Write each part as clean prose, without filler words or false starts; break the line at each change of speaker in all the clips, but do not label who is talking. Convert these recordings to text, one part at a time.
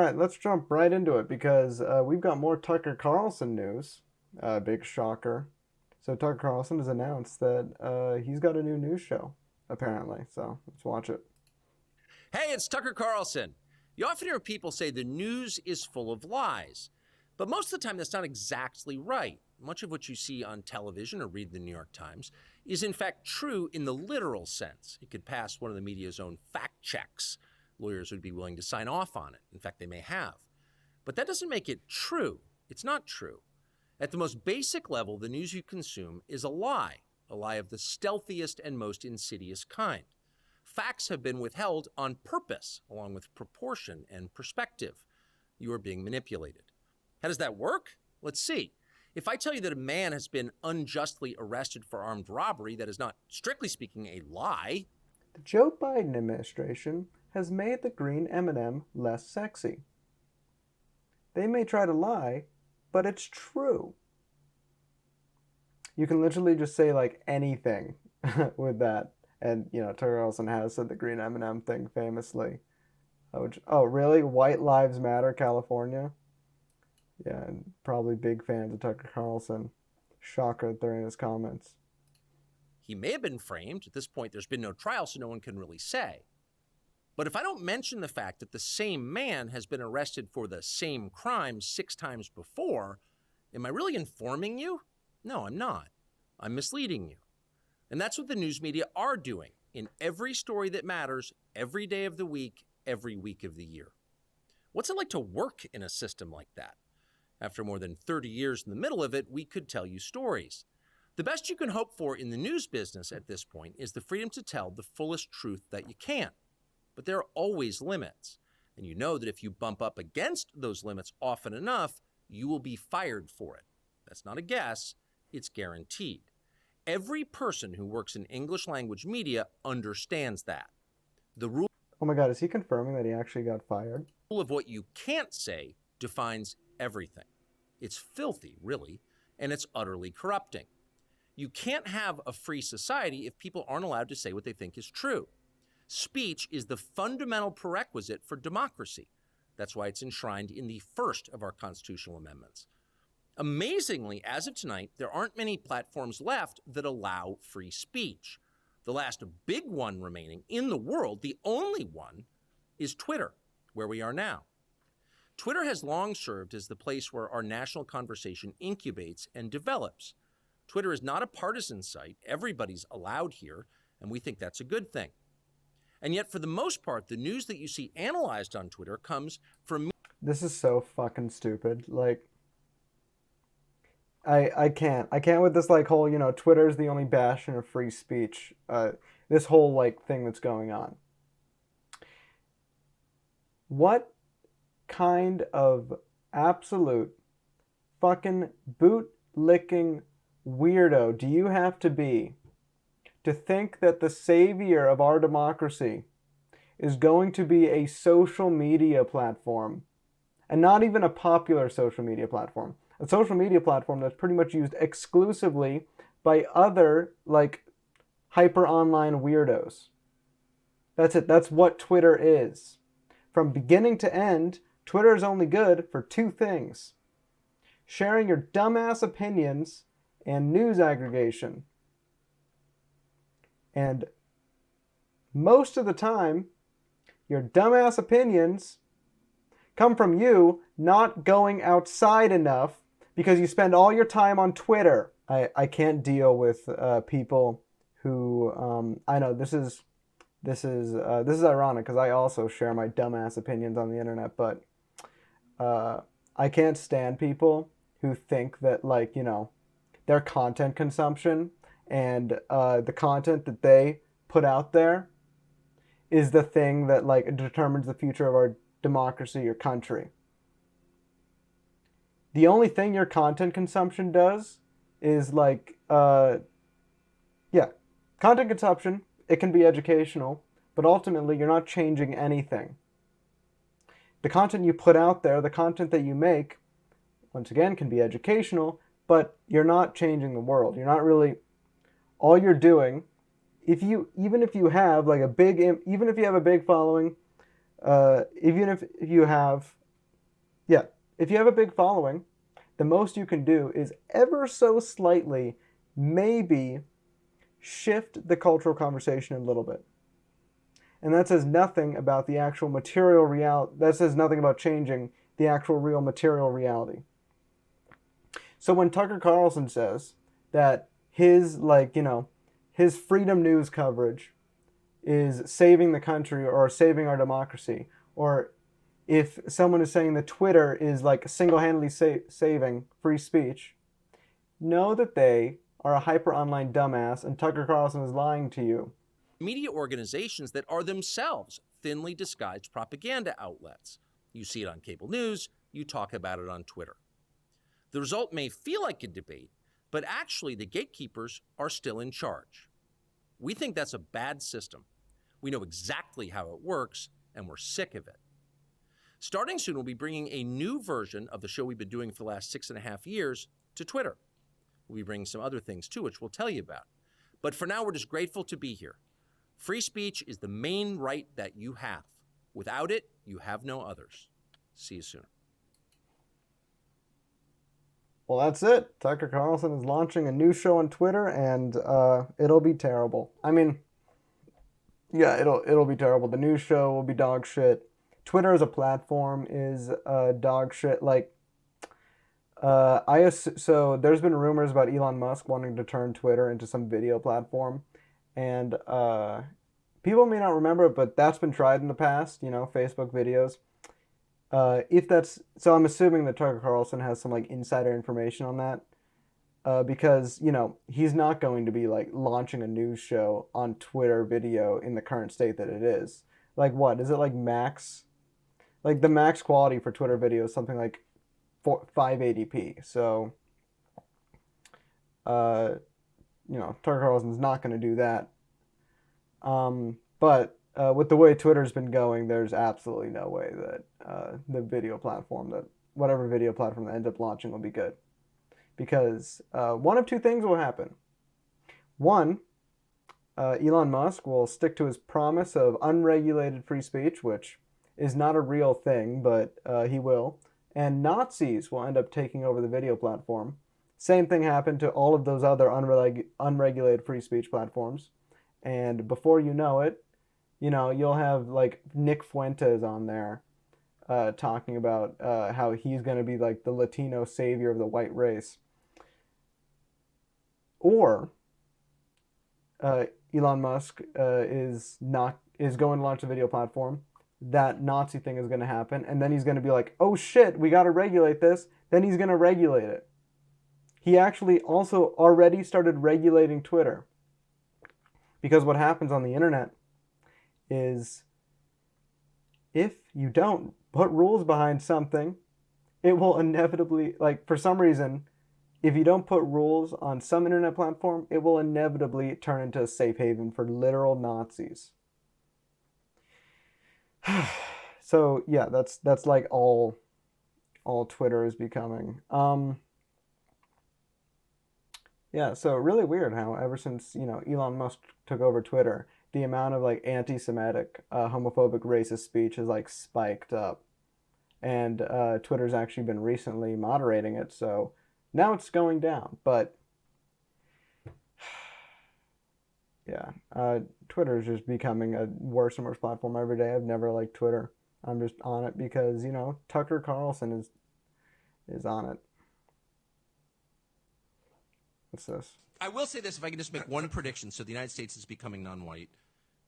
right, let's jump right into it because we've got more Tucker Carlson news. Big shocker. So Tucker Carlson has announced that he's got a new news show, apparently. So let's watch it.
Hey, it's Tucker Carlson. You often hear people say the news is full of lies, but most of the time that's not exactly right. Much of what you see on television or read the New York Times is in fact true in the literal sense. It could pass one of the media's own fact checks. Lawyers would be willing to sign off on it. In fact, they may have. But that doesn't make it true. It's not true. At the most basic level, the news you consume is a lie of the stealthiest and most insidious kind. Facts have been withheld on purpose, along with proportion and perspective. You are being manipulated. How does that work? Let's see. If I tell you that a man has been unjustly arrested for armed robbery, that is not, strictly speaking, a lie.
The Joe Biden administration has made the green M&M less sexy. They may try to lie, but it's true. You can literally just say like anything with that. And, you know, Tucker Carlson has said the green M&M thing famously. Oh, really? White Lives Matter, California? Yeah, and probably big fans of Tucker Carlson. Shocker that they're in his comments.
He may have been framed. At this point, there's been no trial, so no one can really say. But if I don't mention the fact that the same man has been arrested for the same crime 6 times before, am I really informing you? No, I'm not. I'm misleading you. And that's what the news media are doing in every story that matters, every day of the week, every week of the year. What's it like to work in a system like that? After more than 30 years in the middle of it, we could tell you stories. The best you can hope for in the news business at this point is the freedom to tell the fullest truth that you can. But there are always limits. And you know that if you bump up against those limits often enough, you will be fired for it. That's not a guess, it's guaranteed. Every person who works in English language media understands that. The rule
Oh my God, is he confirming that he actually got fired?
of what you can't say defines everything. It's filthy, really, and it's utterly corrupting. You can't have a free society if people aren't allowed to say what they think is true. Speech is the fundamental prerequisite for democracy. That's why it's enshrined in the first of our constitutional amendments. Amazingly, as of tonight, there aren't many platforms left that allow free speech. The last big one remaining in the world, the only one, is Twitter, where we are now. Twitter has long served as the place where our national conversation incubates and develops. Twitter is not a partisan site. Everybody's allowed here, and we think that's a good thing. And yet, for the most part, the news that you see analyzed on Twitter comes from...
This is so fucking stupid. Like, I can't with this like whole, you know, Twitter is the only bastion of free speech. This whole like thing that's going on. What kind of absolute fucking boot-licking weirdo do you have to be to think that the savior of our democracy is going to be a social media platform, and not even a popular social media platform? A social media platform that's pretty much used exclusively by other, like, hyper-online weirdos. That's it. That's what Twitter is. From beginning to end, Twitter is only good for 2 things: sharing your dumbass opinions and news aggregation. And most of the time, your dumbass opinions come from you not going outside enough because you spend all your time on Twitter. I can't deal with people who I know this is ironic because I also share my dumbass opinions on the internet, but I can't stand people who think that, like, you know, their content consumption and the content that they put out there is the thing that like determines the future of our democracy or country. The only thing your content consumption does is like, content consumption, it can be educational, but ultimately you're not changing anything. The content you put out there, the content that you make, once again, can be educational, but you're not changing the world. You're not really, all you're doing, even if you have like a big following, even if you have Yeah, if you have a big following, the most you can do is ever so slightly, maybe shift the cultural conversation a little bit. And that says nothing about the actual material reality. That says nothing about changing the actual real material reality. So when Tucker Carlson says that his, like, his freedom news coverage is saving the country or saving our democracy, or if someone is saying that Twitter is like single-handedly saving free speech, know that they are a hyper online dumbass and Tucker Carlson is lying to you.
Media organizations that are themselves thinly disguised propaganda outlets. You see it on cable news, you talk about it on Twitter. The result may feel like a debate, but actually the gatekeepers are still in charge. We think that's a bad system. We know exactly how it works, and we're sick of it. Starting soon, we'll be bringing a new version of the show we've been doing for the last 6.5 years to Twitter. We'll be bringing some other things too, which we'll tell you about. But for now, we're just grateful to be here. Free speech is the main right that you have. Without it, you have no others. See you soon.
Well, that's it. Tucker Carlson is launching a new show on Twitter, and it'll be terrible. I mean, yeah, it'll be terrible. The new show will be dog shit. Twitter as a platform is dog shit. Like, so there's been rumors about Elon Musk wanting to turn Twitter into some video platform, and people may not remember it, but that's been tried in the past. Facebook videos. If that's so, I'm assuming that Tucker Carlson has some like insider information on that, because he's not going to be like launching a news show on Twitter video in the current state that it is. Like, what is it, like max? Like the max quality for Twitter video is something like 580p. So, Tucker Carlson's not going to do that. But with the way Twitter's been going, there's absolutely no way that the video platform, that whatever video platform that ends up launching, will be good. Because one of two things will happen. One, Elon Musk will stick to his promise of unregulated free speech, which is not a real thing, but he will. And Nazis will end up taking over the video platform. Same thing happened to all of those other unregulated free speech platforms. And before you know it, you'll have like Nick Fuentes on there talking about how he's going to be like the Latino savior of the white race. Or Elon Musk is going to launch a video platform. That Nazi thing is going to happen, and then he's going to be like, oh shit, we got to regulate this. Then he's going to regulate it. He actually also already started regulating Twitter. Because what happens on the internet is if you don't put rules behind something, it will inevitably, like for some reason, if you don't put rules on some internet platform, it will inevitably turn into a safe haven for literal Nazis. So yeah, that's like all Twitter is becoming. Yeah, so really weird how ever since Elon Musk took over Twitter, the amount of like anti-Semitic, homophobic, racist speech has like spiked up, and Twitter's actually been recently moderating it, so now it's going down. But yeah, Twitter is just becoming a worse and worse platform every day. I've never liked Twitter. I'm just on it because Tucker Carlson is on it. What's this?
I will say this, if I can just make one prediction. So the United States is becoming non-white.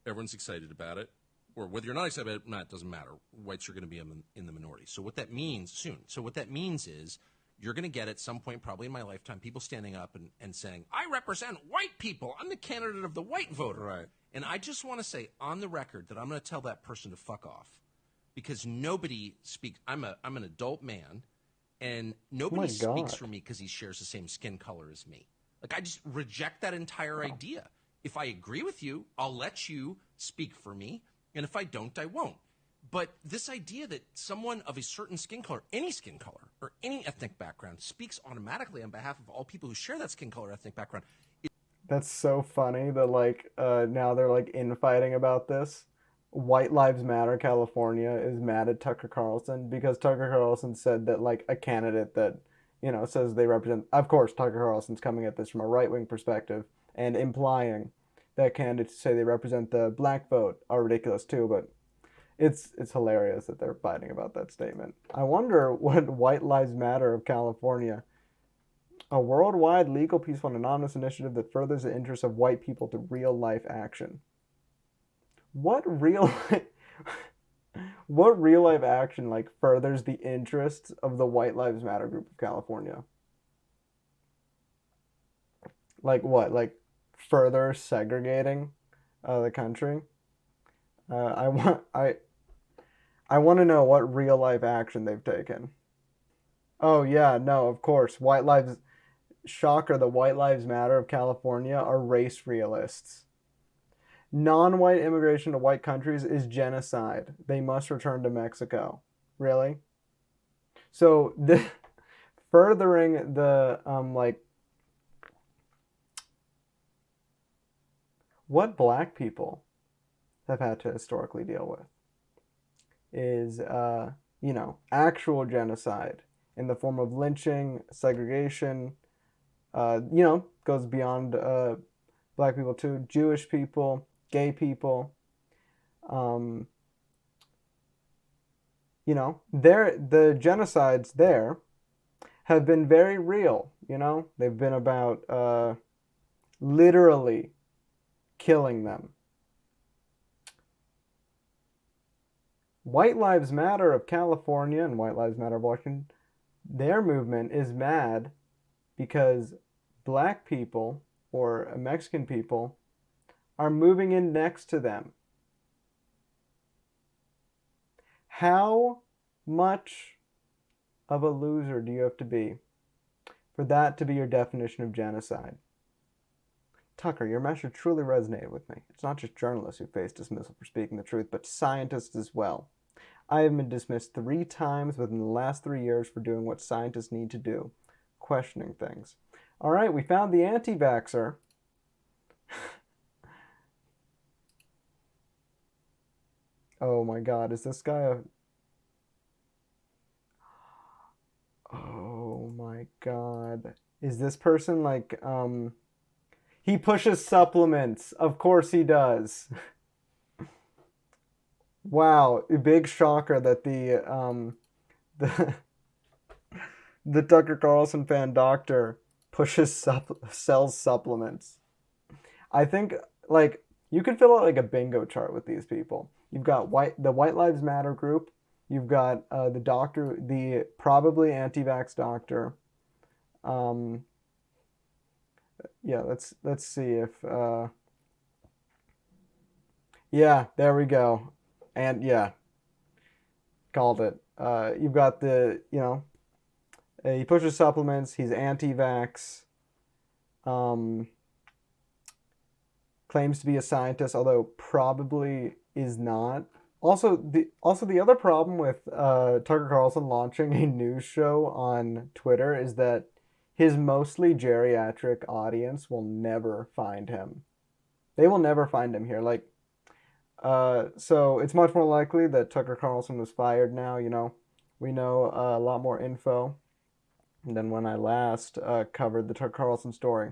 Everyone's excited about it. Or whether you're not excited about it, it doesn't matter. Whites are going to be in the minority. So what that means soon. So what that means is you're going to get at some point, probably in my lifetime, people standing up and saying, I represent white people. I'm the candidate of the white voter.
Right.
And I just want to say on the record that I'm going to tell that person to fuck off. Because nobody speaks. I'm an adult man, and nobody speaks for me because he shares the same skin color as me. Like, I just reject that entire idea. If I agree with you, I'll let you speak for me, and if I don't, I won't. But this idea that someone of a certain skin color, any skin color, or any ethnic background speaks automatically on behalf of all people who share that skin color, ethnic background.
That's so funny that, like, now they're, like, infighting about this. White Lives Matter California is mad at Tucker Carlson because Tucker Carlson said that like a candidate that, says they represent, of course Tucker Carlson's coming at this from a right-wing perspective and implying that candidates say they represent the black vote are ridiculous too, but it's hilarious that they're fighting about that statement. I wonder what White Lives Matter of California, a worldwide legal, peaceful, and anonymous initiative that furthers the interests of white people to real life action. What real what real life action like furthers the interests of the White Lives Matter group of California? Like what? Like further segregating the country? I want to know what real life action they've taken. Oh yeah, no, of course. White lives Shocker, the White Lives Matter of California are race realists. Non-white immigration to white countries is genocide. They must return to Mexico. Really? So furthering the like what black people have had to historically deal with is actual genocide in the form of lynching, segregation, goes beyond black people too, Jewish people, gay people. The genocides there have been very real. They've been about literally killing them. White Lives Matter of California and White Lives Matter of Washington, their movement is mad because black people or Mexican people are moving in next to them. How much of a loser do you have to be for that to be your definition of genocide? Tucker, your message truly resonated with me. It's not just journalists who face dismissal for speaking the truth, but scientists as well. I have been dismissed 3 times within the last 3 years for doing what scientists need to do, questioning things. All right, we found the anti-vaxxer. Oh my God, is this guy a... Oh my God. Is this person like, he pushes supplements. Of course he does. Wow, a big shocker that the the Tucker Carlson fan doctor sells supplements. I think like you could fill out like a bingo chart with these people. You've got the White Lives Matter group. You've got the doctor, the probably anti-vax doctor. Yeah, let's see if yeah, there we go. And yeah, called it. You've got he pushes supplements. He's anti-vax. Claims to be a scientist, although probably is not. Also, the other problem with Tucker Carlson launching a news show on Twitter is that his mostly geriatric audience will never find him. They will never find him here. Like, so it's much more likely that Tucker Carlson was fired now. We know a lot more info than when I last covered the Tucker Carlson story.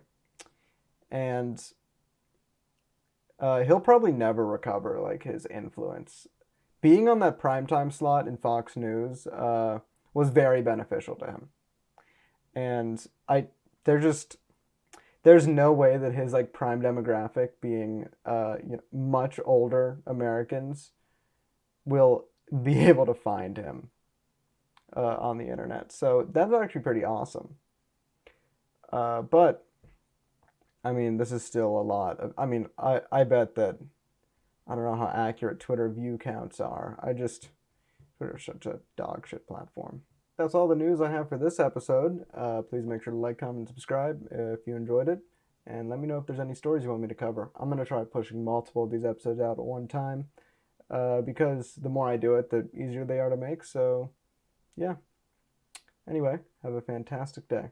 And he'll probably never recover like his influence. Being on that primetime slot in Fox News was very beneficial to him. And there's no way that his like prime demographic being much older Americans will be able to find him on the internet. So that's actually pretty awesome. But I mean, this is still a lot of, I bet that, I don't know how accurate Twitter view counts are. Twitter's such a dog shit platform. That's all the news I have for this episode. Please make sure to like, comment, and subscribe if you enjoyed it. And let me know if there's any stories you want me to cover. I'm going to try pushing multiple of these episodes out at one time because the more I do it, the easier they are to make. So, yeah. Anyway, have a fantastic day.